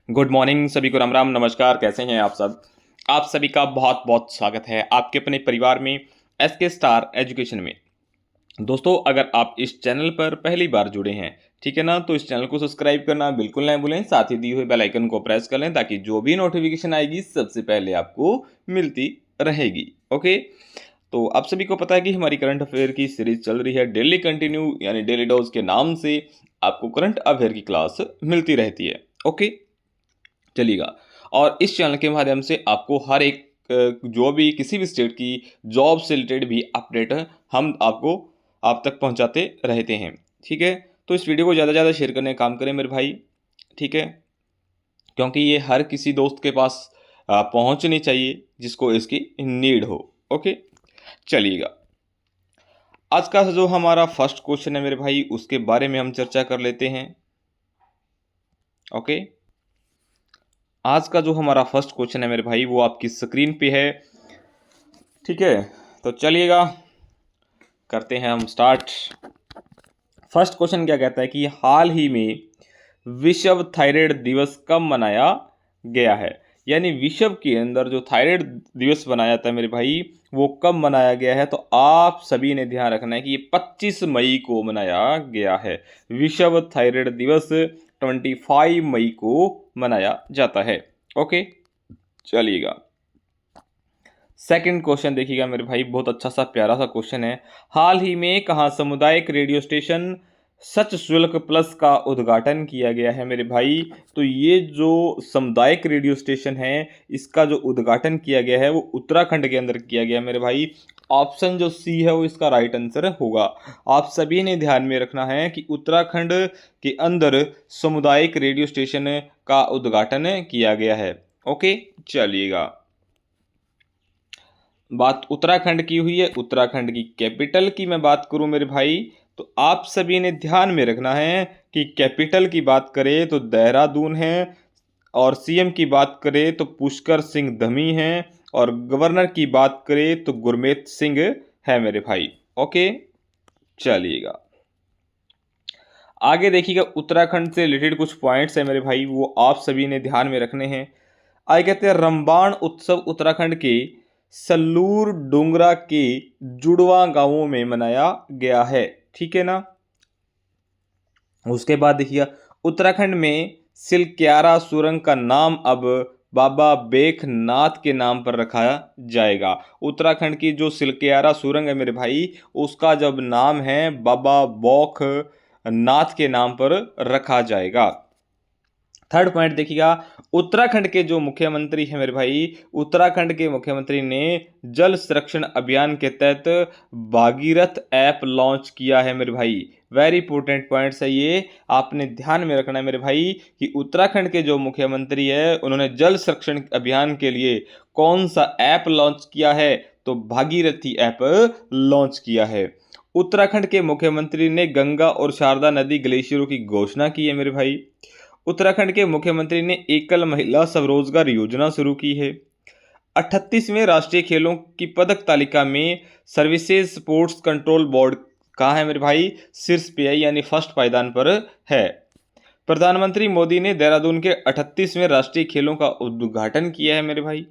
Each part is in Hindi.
गुड मॉर्निंग सभी को, राम राम, नमस्कार। कैसे हैं आप सब? आप सभी का बहुत बहुत स्वागत है आपके अपने परिवार में, एसके स्टार एजुकेशन में। दोस्तों, अगर आप इस चैनल पर पहली बार जुड़े हैं, ठीक है ना, तो इस चैनल को सब्सक्राइब करना बिल्कुल ना भूलें। साथ ही दिए हुए बेल आइकन को प्रेस कर लें ताकि जो भी नोटिफिकेशन आएगी सबसे पहले आपको मिलती रहेगी। ओके, तो आप सभी को पता है कि हमारी करंट अफेयर की सीरीज चल रही है डेली कंटिन्यू, यानी डेली डोज के नाम से आपको करंट अफेयर की क्लास मिलती रहती है। ओके, चलेगा। और इस चैनल के माध्यम से आपको हर एक जो भी किसी भी स्टेट की जॉब से रिलेटेड भी अपडेट हम आपको आप तक पहुंचाते रहते हैं। ठीक है, तो इस वीडियो को ज़्यादा से ज़्यादा शेयर करने का काम करें मेरे भाई। ठीक है, क्योंकि ये हर किसी दोस्त के पास पहुंचनी चाहिए जिसको इसकी नीड हो। ओके, चलिएगा। आज का जो हमारा फर्स्ट क्वेश्चन है मेरे भाई, उसके बारे में हम चर्चा कर लेते हैं। ओके, आज का जो हमारा फर्स्ट क्वेश्चन है मेरे भाई वो आपकी स्क्रीन पे है। ठीक है, तो चलिएगा करते हैं हम स्टार्ट। फर्स्ट क्वेश्चन क्या कहता है कि हाल ही में विश्व थायराइड दिवस कब मनाया गया है। यानी विश्व के अंदर जो थायराइड दिवस मनाया जाता है मेरे भाई, वो कब मनाया गया है। तो आप सभी ने ध्यान रखना है कि ये 25 मई को मनाया गया है। विश्व थायराइड दिवस 25 मई को मनाया जाता है। ओके, चलिएगा। सेकंड क्वेश्चन देखिएगा मेरे भाई, बहुत अच्छा सा प्यारा सा क्वेश्चन है। हाल ही में कहाँ सामुदायिक रेडियो स्टेशन सच शुल्क प्लस का उद्घाटन किया गया है मेरे भाई। तो ये जो सामुदायिक रेडियो स्टेशन है, इसका जो उद्घाटन किया गया है वो उत्तराखंड के अंदर किया गया है मेरे भाई। ऑप्शन जो सी है वो इसका राइट आंसर होगा। आप सभी ने ध्यान में रखना है कि उत्तराखंड के अंदर सामुदायिक रेडियो स्टेशन का उद्घाटन किया गया है। ओके, चलिएगा। बात उत्तराखंड की हुई है। उत्तराखंड की कैपिटल की मैं बात करूं मेरे भाई, तो आप सभी ने ध्यान में रखना है कि कैपिटल की बात करें तो देहरादून है, और सीएम की बात करें तो पुष्कर सिंह धमी हैं, और गवर्नर की बात करें तो गुरमीत सिंह है मेरे भाई। ओके, चलिएगा आगे देखिएगा। उत्तराखंड से रिलेटेड कुछ पॉइंट्स है मेरे भाई, वो आप सभी ने ध्यान में रखने हैं। आगे कहते हैं रंबाण उत्सव उत्तराखंड के सल्लूर डोंगरा के जुड़वा गांवों में मनाया गया है। ठीक है ना। उसके बाद देखिए, उत्तराखंड में सिलक्यारा सुरंग का नाम अब बाबा बेखनाथ के नाम पर रखा जाएगा। उत्तराखंड की जो सिलक्यारा सुरंग है मेरे भाई, उसका जब नाम है बाबा बौख नाथ के नाम पर रखा जाएगा। थर्ड पॉइंट देखिएगा, उत्तराखंड के जो मुख्यमंत्री हैं मेरे भाई, उत्तराखंड के मुख्यमंत्री ने जल संरक्षण अभियान के तहत भागीरथ ऐप लॉन्च किया है मेरे भाई। वेरी इंपॉर्टेंट पॉइंट्स है ये, आपने ध्यान में रखना है मेरे भाई कि उत्तराखंड के जो मुख्यमंत्री है उन्होंने जल संरक्षण अभियान के लिए कौन सा ऐप लॉन्च किया है, तो भागीरथी ऐप लॉन्च किया है। उत्तराखंड के मुख्यमंत्री ने गंगा और शारदा नदी ग्लेशियरों की घोषणा की है मेरे भाई। उत्तराखंड के मुख्यमंत्री ने एकल महिला स्वरोजगार योजना शुरू की है। 38वें राष्ट्रीय खेलों की पदक तालिका में सर्विसेज स्पोर्ट्स कंट्रोल बोर्ड कहाँ है मेरे भाई, शीर्ष पे है, यानी फर्स्ट पायदान पर है। प्रधानमंत्री मोदी ने देहरादून के 38वें राष्ट्रीय खेलों का उद्घाटन किया है मेरे भाई।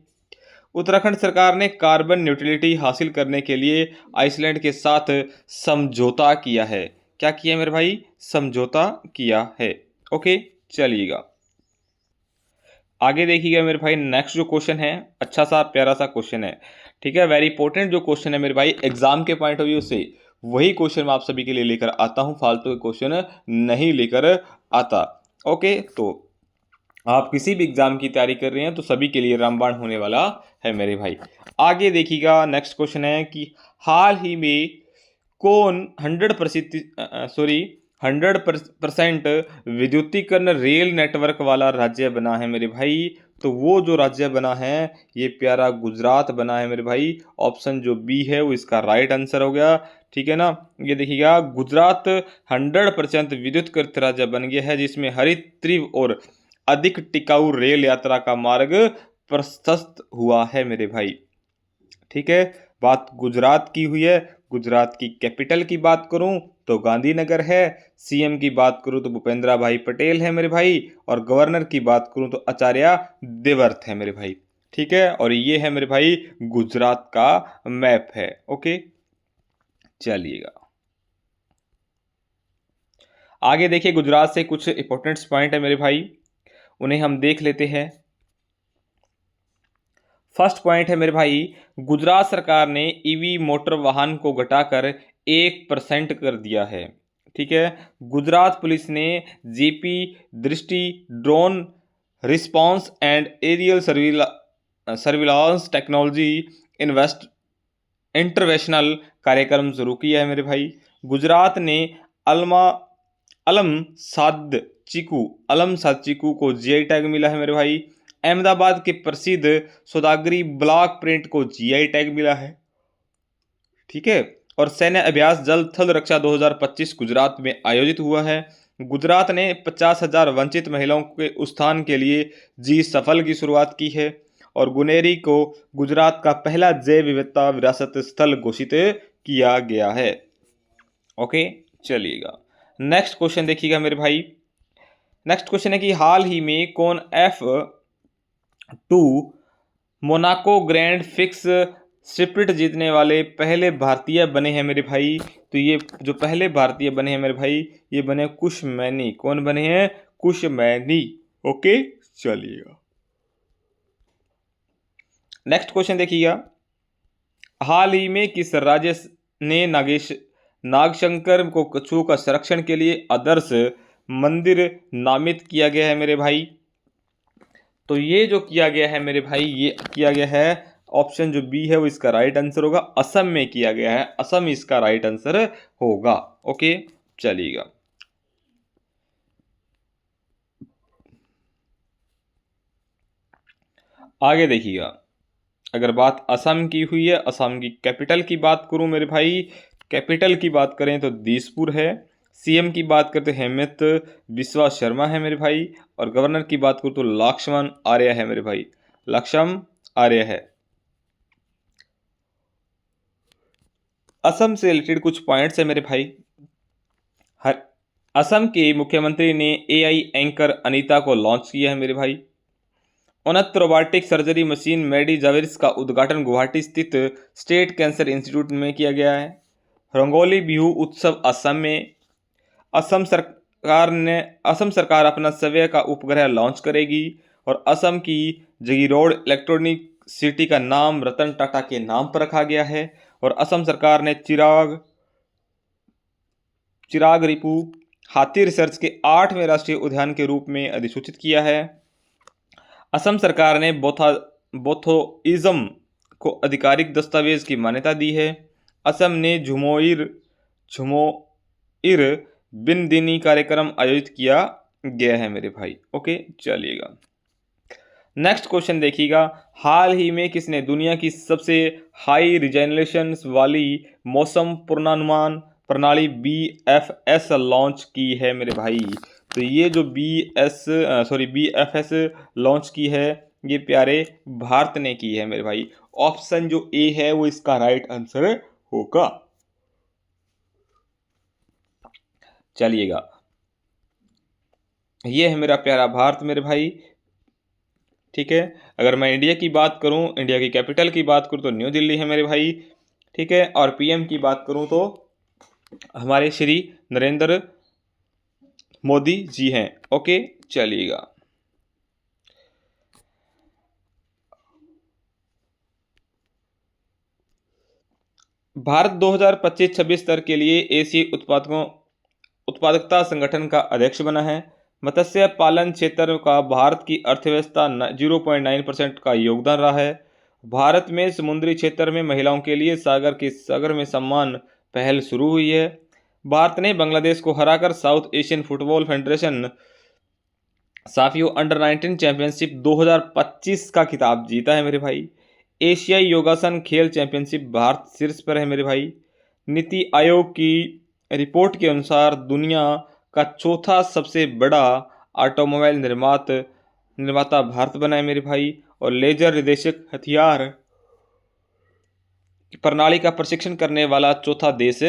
उत्तराखंड सरकार ने कार्बन न्यूट्रलिटी हासिल करने के लिए आइसलैंड के साथ समझौता किया है। क्या किया मेरे भाई, समझौता किया है। ओके, चलिएगा आगे देखिएगा मेरे भाई। नेक्स्ट जो क्वेश्चन है, अच्छा सा प्यारा सा क्वेश्चन है। ठीक है, वेरी इंपॉर्टेंट जो क्वेश्चन है मेरे भाई, एग्जाम के पॉइंट ऑफ व्यू से वही क्वेश्चन मैं आप सभी के लिए लेकर आता हूं, फालतू के क्वेश्चन नहीं लेकर आता। ओके, तो आप किसी भी एग्जाम की तैयारी कर रहे हैं तो सभी के लिए रामबाण होने वाला है मेरे भाई। आगे देखिएगा, नेक्स्ट क्वेश्चन है कि हाल ही में कौन 100% विद्युतीकरण रेल नेटवर्क वाला राज्य बना है मेरे भाई। तो वो जो राज्य बना है ये प्यारा गुजरात बना है मेरे भाई। ऑप्शन जो बी है वो इसका राइट आंसर हो गया। ठीक है ना। ये देखिएगा, गुजरात 100% विद्युतकृत राज्य बन गया है, जिसमें हरित तीव्र और अधिक टिकाऊ रेल यात्रा का मार्ग प्रशस्त हुआ है मेरे भाई। ठीक है, बात गुजरात की हुई है। गुजरात की कैपिटल की बात करूं तो गांधीनगर है। सीएम की बात करूं तो भूपेंद्र भाई पटेल है मेरे भाई, और गवर्नर की बात करूं तो आचार्य देवव्रत है मेरे भाई। ठीक है, और ये है मेरे भाई गुजरात का मैप है। ओके, चलिएगा आगे देखिए, गुजरात से कुछ इंपॉर्टेंट पॉइंट है मेरे भाई, उन्हें हम देख लेते हैं। फर्स्ट पॉइंट है मेरे भाई, गुजरात सरकार ने ईवी मोटर वाहन को घटाकर 1% कर दिया है। ठीक है, गुजरात पुलिस ने JP Drishti drone response and aerial surveillance technology invest interventional कार्यक्रम शुरू किया है मेरे भाई। गुजरात ने अलमा अलम साद चीकू को जीआई टैग मिला है मेरे भाई। अहमदाबाद के प्रसिद्ध सौदागरी ब्लॉक प्रिंट को जीआई टैग मिला है। ठीक है, और सैन्य अभ्यास जल थल रक्षा 2025 गुजरात में आयोजित हुआ है। गुजरात ने 50,000 वंचित महिलाओं के उत्थान के लिए जी सफल की शुरुआत की है, और गुनेरी को गुजरात का पहला जैव विविधता विरासत स्थल घोषित किया गया है। ओके, चलिएगा नेक्स्ट क्वेश्चन देखिएगा मेरे भाई। नेक्स्ट क्वेश्चन है कि हाल ही में कौन F2 Monaco grand fix sprint जीतने वाले पहले भारतीय बने हैं मेरे भाई। तो ये जो पहले भारतीय बने हैं मेरे भाई, ये बने कुश मैनी। कौन बने हैं? कुश मैनी। ओके, चलिएगा नेक्स्ट क्वेश्चन देखिएगा। हाल ही में किस राज्य ने नागशंकर को कछुओं का संरक्षण के लिए आदर्श मंदिर नामित किया गया है मेरे भाई? तो ये जो किया गया है मेरे भाई, ये किया गया है, ऑप्शन जो बी है वो इसका राइट आंसर होगा। असम में किया गया है, असम इसका राइट आंसर होगा। ओके, चलिएगा आगे देखिएगा। अगर बात असम की हुई है, असम की कैपिटल की बात करूं मेरे भाई, कैपिटल की बात करें तो दिसपुर है। सीएम की बात करते हेमंत बिस्वा शर्मा है मेरे भाई, और गवर्नर की बात करूं तो लक्ष्मण आर्य है मेरे भाई, लक्ष्मण आर्य है। असम से रिलेटेड कुछ पॉइंट्स है मेरे भाई। असम के मुख्यमंत्री ने एआई एंकर अनीता को लॉन्च किया है मेरे भाई। उन्नत रोबोटिक सर्जरी मशीन मेडी जाविर्स का उद्घाटन गुवाहाटी स्थित स्टेट कैंसर इंस्टीट्यूट में किया गया है। रंगोली बिहू उत्सव असम में। असम सरकार अपना सवै का उपग्रह लॉन्च करेगी, और असम की जगीरोड इलेक्ट्रॉनिक सिटी का नाम रतन टाटा के नाम पर रखा गया है। और असम सरकार ने चिराग रिपू हाथी रिसर्च के 8वें राष्ट्रीय उद्यान के रूप में अधिसूचित किया है। असम सरकार ने बोथोइज्म को आधिकारिक दस्तावेज की मान्यता दी है। असम ने झुमोइर बिन दिनी कार्यक्रम आयोजित किया गया है मेरे भाई। ओके, चलिएगा नेक्स्ट क्वेश्चन देखिएगा। हाल ही में किसने दुनिया की सबसे हाई रिजोल्यूशन वाली मौसम पूर्वानुमान प्रणाली BFS लॉन्च की है मेरे भाई? तो ये जो BFS लॉन्च की है, ये प्यारे भारत ने की है मेरे भाई। ऑप्शन जो ए है वो इसका राइट आंसर होगा। चलिएगा, ये है मेरा प्यारा भारत मेरे भाई। ठीक है, अगर मैं इंडिया की बात करूं, इंडिया की कैपिटल की बात करूं तो न्यू दिल्ली है मेरे भाई। ठीक है, और पीएम की बात करूं तो हमारे श्री नरेंद्र मोदी जी हैं। ओके, चलिएगा भारत 2025-26 स्तर के लिए एशियाई उत्पादकता संगठन का अध्यक्ष बना है। मत्स्य पालन क्षेत्र का भारत की अर्थव्यवस्था 0.9% का योगदान रहा है। भारत में समुद्री क्षेत्र में महिलाओं के लिए सागर में सम्मान पहल शुरू हुई है। भारत ने बांग्लादेश को हराकर साउथ एशियन फुटबॉल फेडरेशन साफियो अंडर-19 चैंपियनशिप 2025 का खिताब जीता है मेरे भाई। एशियाई योगासन खेल चैंपियनशिप भारत शीर्ष पर है मेरे भाई। नीति आयोग की रिपोर्ट के अनुसार दुनिया का चौथा सबसे बड़ा ऑटोमोबाइल निर्माता भारत बना है मेरे भाई। और लेजर निर्देशक हथियार प्रणाली का प्रशिक्षण करने वाला चौथा देश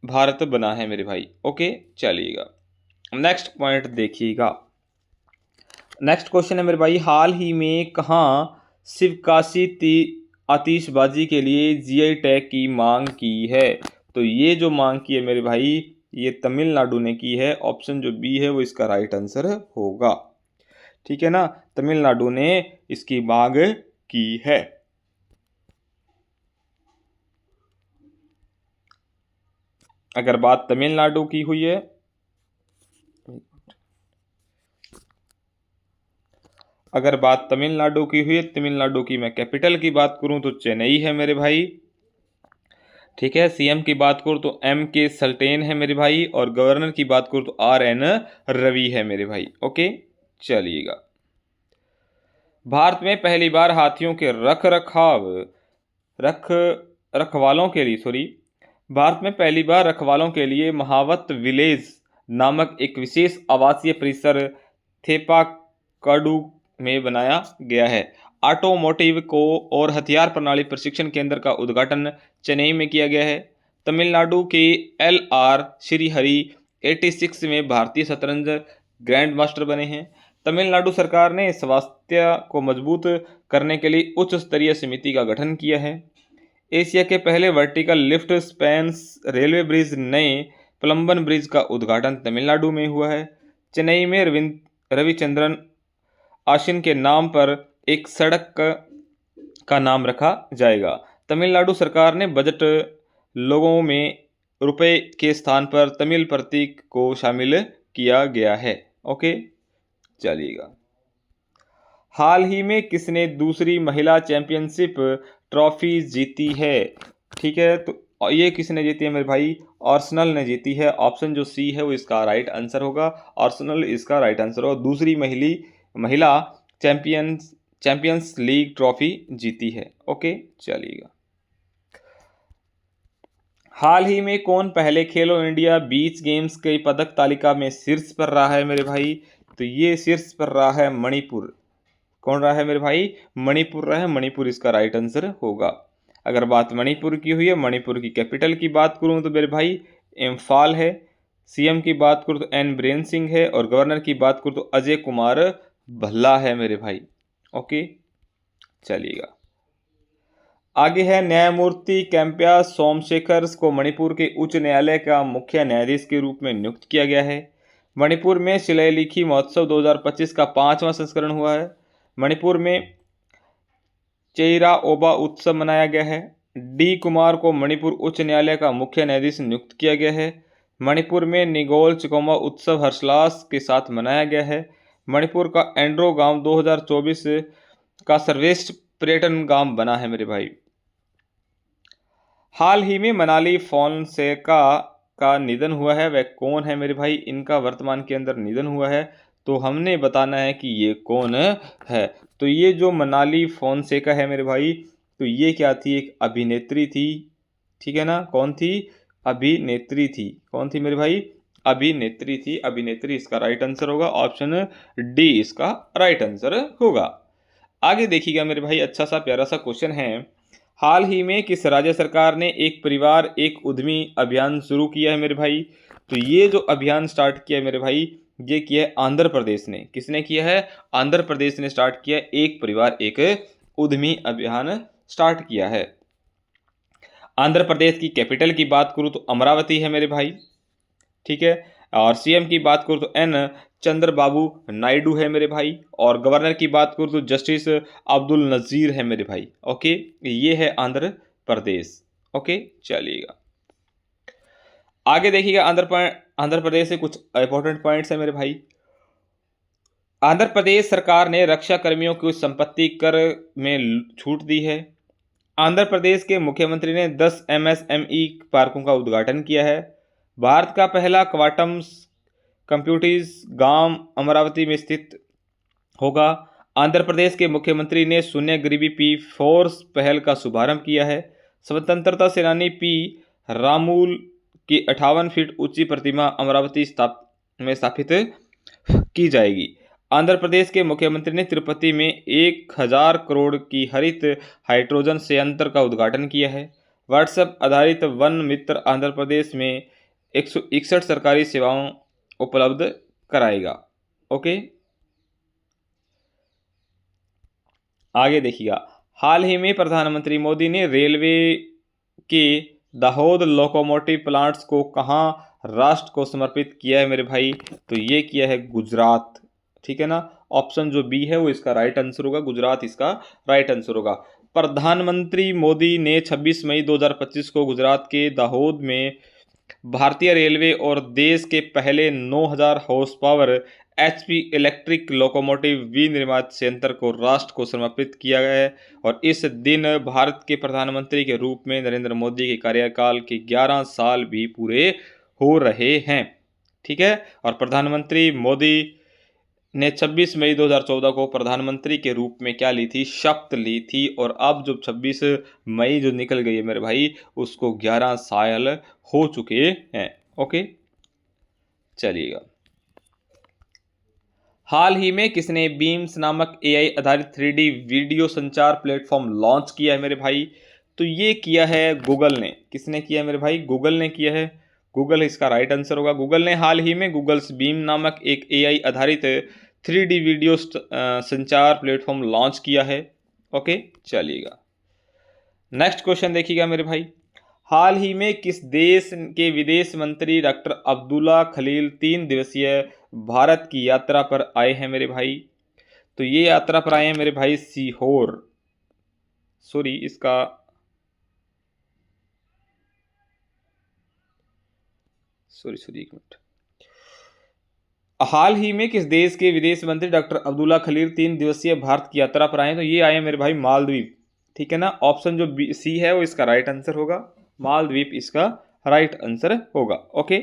भारत बना है मेरे भाई। ओके, चलिएगा नेक्स्ट पॉइंट देखिएगा। नेक्स्ट क्वेश्चन है मेरे भाई, हाल ही में कहाँ शिवकाशी आतिशबाजी के लिए जीआई टैग की मांग की है? तो ये जो मांग की है मेरे भाई, ये तमिलनाडु ने की है। ऑप्शन जो बी है वो इसका राइट आंसर होगा। ठीक है ना, तमिलनाडु ने इसकी मांग की है। अगर बात तमिलनाडु की हुई है, अगर बात तमिलनाडु की हुई है, तमिलनाडु की मैं कैपिटल की बात करूं तो चेन्नई है मेरे भाई। ठीक है, सीएम की बात करूं तो एम के सल्टेन है मेरे भाई, और गवर्नर की बात करूं तो आर एन रवि है मेरे भाई। ओके, चलिएगा। भारत में पहली बार हाथियों के रखवालों के लिए भारत में पहली बार रखवालों के लिए महावत विलेज नामक एक विशेष आवासीय परिसर थेपाकाडू में बनाया गया है। ऑटोमोटिव को और हथियार प्रणाली प्रशिक्षण केंद्र का उद्घाटन चेन्नई में किया गया है। तमिलनाडु के LR श्रीहरि 86 में भारतीय शतरंज ग्रैंड मास्टर बने हैं। तमिलनाडु सरकार ने स्वास्थ्य को मजबूत करने के लिए उच्च स्तरीय समिति का गठन किया है। एशिया के पहले vertical lift span railway bridge नए पलम्बन ब्रिज का उद्घाटन तमिलनाडु में हुआ है। चेन्नई में रविचंद्रन आश्विन के नाम पर एक सड़क का नाम रखा जाएगा। तमिलनाडु सरकार ने बजट लोगों में रुपए के स्थान पर तमिल प्रतीक को शामिल किया गया है। ओके, चलिएगा। हाल ही में किसने दूसरी महिला चैंपियनशिप ट्रॉफी जीती है? ठीक है, तो ये किसने जीती है मेरे भाई? आर्सेनल ने जीती है। ऑप्शन जो सी है वो इसका राइट आंसर होगा। आर्सेनल इसका राइट आंसर होगा। दूसरी महिला चैंपियंस लीग ट्रॉफी जीती है। ओके, चलिएगा। हाल ही में कौन पहले खेलो इंडिया बीच गेम्स के पदक तालिका में शीर्ष पर रहा है मेरे भाई? तो ये शीर्ष पर रहा है मणिपुर। कौन रहा है मेरे भाई? मणिपुर रहा है। मणिपुर इसका राइट आंसर होगा। अगर बात मणिपुर की हुई है, मणिपुर की कैपिटल की बात करूं तो मेरे भाई इम्फाल है। सीएम की बात करूं तो एन बीरेन सिंह है, और गवर्नर की बात करूं तो अजय कुमार भल्ला है मेरे भाई। ओके, चलिएगा। आगे है, न्यायमूर्ति कैंप्या सोमशेखर को मणिपुर के उच्च न्यायालय का मुख्य न्यायाधीश के रूप में नियुक्त किया गया है। मणिपुर में शिलालेखी महोत्सव 2025 का 5वां संस्करण हुआ है। मणिपुर में चेइरा ओबा उत्सव मनाया गया है। डी कुमार को मणिपुर उच्च न्यायालय का मुख्य न्यायाधीश नियुक्त किया गया है। मणिपुर में निगोल चिकोमा उत्सव हर्षोल्लास के साथ मनाया गया है। मणिपुर का एंड्रो गांव 2024 का सर्वश्रेष्ठ पर्यटन गांव बना है मेरे भाई। हाल ही में मनाली फोनसेका का निधन हुआ है, वह कौन है मेरे भाई? इनका वर्तमान के अंदर निधन हुआ है, तो हमने बताना है कि ये कौन है। तो ये जो मनाली फोनसेका है मेरे भाई, तो ये क्या थी? एक अभिनेत्री थी। ठीक है ना, कौन थी? अभिनेत्री थी। कौन थी मेरे भाई? अभिनेत्री थी। अभिनेत्री इसका राइट आंसर होगा। ऑप्शन डी इसका राइट आंसर होगा। आगे देखिएगा मेरे भाई, अच्छा सा प्यारा सा क्वेश्चन है। हाल ही में किस राज्य सरकार ने एक परिवार एक उद्यमी अभियान शुरू किया है मेरे भाई? तो ये जो अभियान स्टार्ट किया है मेरे भाई, ये किया है आंध्र प्रदेश ने। किसने किया है? आंध्र प्रदेश ने स्टार्ट किया। एक परिवार एक उद्यमी अभियान स्टार्ट किया है। आंध्र प्रदेश की कैपिटल की बात करूँ तो अमरावती है मेरे भाई। ठीक है, और सीएम की बात करूँ तो एन चंद्रबाबू नायडू है मेरे भाई, और गवर्नर की बात करूँ तो जस्टिस अब्दुल नज़ीर है मेरे भाई। ओके, ये है आंध्र प्रदेश। ओके, चलिएगा। आगे देखिएगा, आंध्र प्रदेश से कुछ इंपॉर्टेंट पॉइंट्स है मेरे भाई। आंध्र प्रदेश सरकार ने रक्षा कर्मियों को संपत्ति कर में छूट दी है। आंध्र प्रदेश के मुख्यमंत्री ने 10 MSME पार्कों का उद्घाटन किया है। भारत का पहला क्वांटम कंप्यूटिंग गांव अमरावती में स्थित होगा। आंध्र प्रदेश के मुख्यमंत्री ने शून्य गरीबी P4 पहल का शुभारंभ किया है। स्वतंत्रता सेनानी P रामूल की 58 फीट ऊंची प्रतिमा अमरावती में स्थापित की जाएगी। आंध्र प्रदेश के मुख्यमंत्री ने तिरुपति में 1000 करोड़ की हरित हाइड्रोजन संयंत्र का उद्घाटन किया है। व्हाट्सएप आधारित वन मित्र आंध्र प्रदेश में 161 सरकारी सेवाओं उपलब्ध कराएगा। ओके, आगे देखिएगा। हाल ही में प्रधानमंत्री मोदी ने रेलवे के दाहोद लोकोमोटिव प्लांट्स को कहाँ राष्ट्र को समर्पित किया है मेरे भाई? तो ये किया है गुजरात, ठीक है ना। ऑप्शन जो बी है वो इसका राइट आंसर होगा, गुजरात इसका राइट आंसर होगा। प्रधानमंत्री मोदी ने 26 मई 2025 को गुजरात के दाहोद में भारतीय रेलवे और देश के पहले 9000 horse power HP electric locomotive विनिर्माण संयंत्र को राष्ट्र को समर्पित किया गया है। और इस दिन भारत के प्रधानमंत्री के रूप में नरेंद्र मोदी के कार्यकाल के 11 साल भी पूरे हो रहे हैं, ठीक है। और प्रधानमंत्री मोदी ने 26 मई 2014 को प्रधानमंत्री के रूप में क्या ली थी? शपथ ली थी। और अब जो 26 मई जो निकल गई है मेरे भाई, उसको 11 साल हो चुके हैं। ओके, चलिएगा। हाल ही में किसने बीम्स नामक एआई आधारित 3D वीडियो संचार प्लेटफॉर्म लॉन्च किया है मेरे भाई? तो ये किया है गूगल ने। किसने किया है मेरे भाई? गूगल ने किया है। गूगल इसका राइट आंसर होगा। गूगल ने हाल ही में गूगल्स बीम नामक एक एआई आधारित 3D वीडियो संचार प्लेटफॉर्म लॉन्च किया है। ओके, चलिएगा। नेक्स्ट क्वेश्चन देखिएगा मेरे भाई। हाल ही में किस देश के विदेश मंत्री डॉक्टर अब्दुल्ला खलील 3 दिवसीय भारत की यात्रा पर आए हैं मेरे भाई? तो ये यात्रा पर आए हैं मेरे भाई सीहोर, सॉरी इसका सॉरी एक मिनट। हाल ही में किस देश के विदेश मंत्री डॉक्टर अब्दुल्ला खलील 3 दिवसीय भारत की यात्रा पर आए हैं? तो ये आए हैं मेरे भाई मालदीव, ठीक है ना। ऑप्शन जो सी है वो इसका राइट आंसर होगा। मालदीव इसका राइट आंसर होगा। ओके,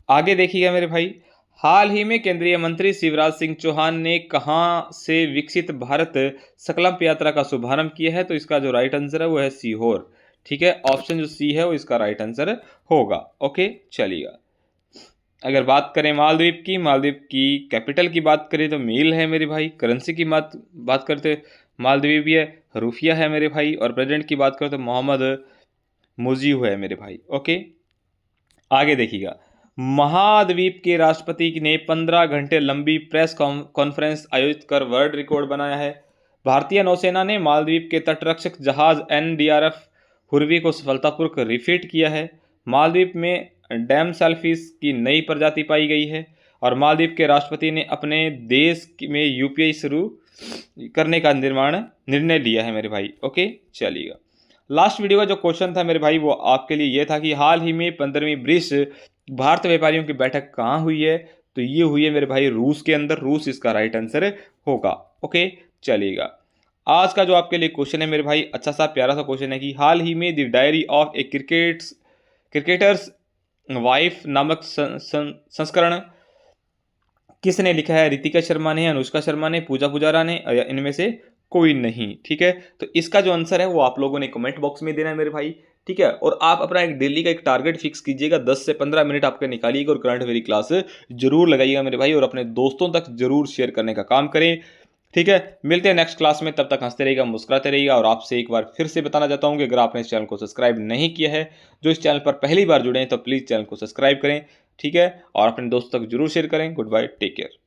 आगे देखिएगा मेरे भाई। हाल ही में केंद्रीय मंत्री शिवराज सिंह चौहान ने कहां से विकसित भारत संकल्प यात्रा का शुभारंभ किया है? तो इसका जो राइट आंसर है वो है सीहोर, ठीक है। ऑप्शन जो सी है वो इसका राइट आंसर होगा। ओके, चलिएगा। अगर बात करें मालदीव की कैपिटल की बात करें तो मील है मेरे भाई। करेंसी की बात करते मालदीव है, रूफिया है मेरे भाई। और प्रेसिडेंट की बात करें तो मोहम्मद मुजीब है मेरे भाई। ओके, आगे देखिएगा। महाद्वीप के राष्ट्रपति ने 15 घंटे लंबी प्रेस कॉन्फ्रेंस आयोजित कर वर्ल्ड रिकॉर्ड बनाया है। भारतीय नौसेना ने मालदीव के तटरक्षक जहाज एनडीआरएफ हुर्वी को सफलतापूर्वक रिफिट किया है। मालदीव में डैम सेलफिश की नई प्रजाति पाई गई है। और मालदीव के राष्ट्रपति ने अपने देश में यूपीआई शुरू करने का निर्णय लिया है मेरे भाई। ओके, चलिएगा। लास्ट वीडियो का जो क्वेश्चन था मेरे भाई वो आपके लिए ये था कि हाल ही में 15वीं ब्रिक्स भारत व्यापारियों की बैठक कहाँ हुई है? तो ये हुई है मेरे भाई रूस के अंदर। रूस इसका राइट आंसर होगा। ओके, चलिएगा। आज का जो आपके लिए क्वेश्चन है मेरे भाई, अच्छा सा प्यारा सा क्वेश्चन है कि हाल ही में the diary of A cricketers wife नामक संस्करण किसने लिखा है? रितिका शर्मा ने, अनुष्का शर्मा ने, पूजा पुजारा ने, या इनमें से कोई नहीं, ठीक है। तो इसका जो आंसर है वो आप लोगों ने कमेंट बॉक्स में देना है मेरे भाई, ठीक है। और आप अपना एक डेली का एक टारगेट फिक्स कीजिएगा, 10 से 15 मिनट आपके निकालिएगा और करंट अफेयर क्लास जरूर लगाइएगा मेरे भाई। और अपने दोस्तों तक जरूर शेयर करने का काम करें, ठीक है। मिलते हैं नेक्स्ट क्लास में, तब तक हंसते रहिएगा, मुस्कुराते रहिएगा। और आपसे एक बार फिर से बताना चाहता हूं कि अगर आपने इस चैनल को सब्सक्राइब नहीं किया है, जो इस चैनल पर पहली बार जुड़े हैं, तो प्लीज़ चैनल को सब्सक्राइब करें, ठीक है। और अपने दोस्तों तक जरूर शेयर करें। Goodbye, take care.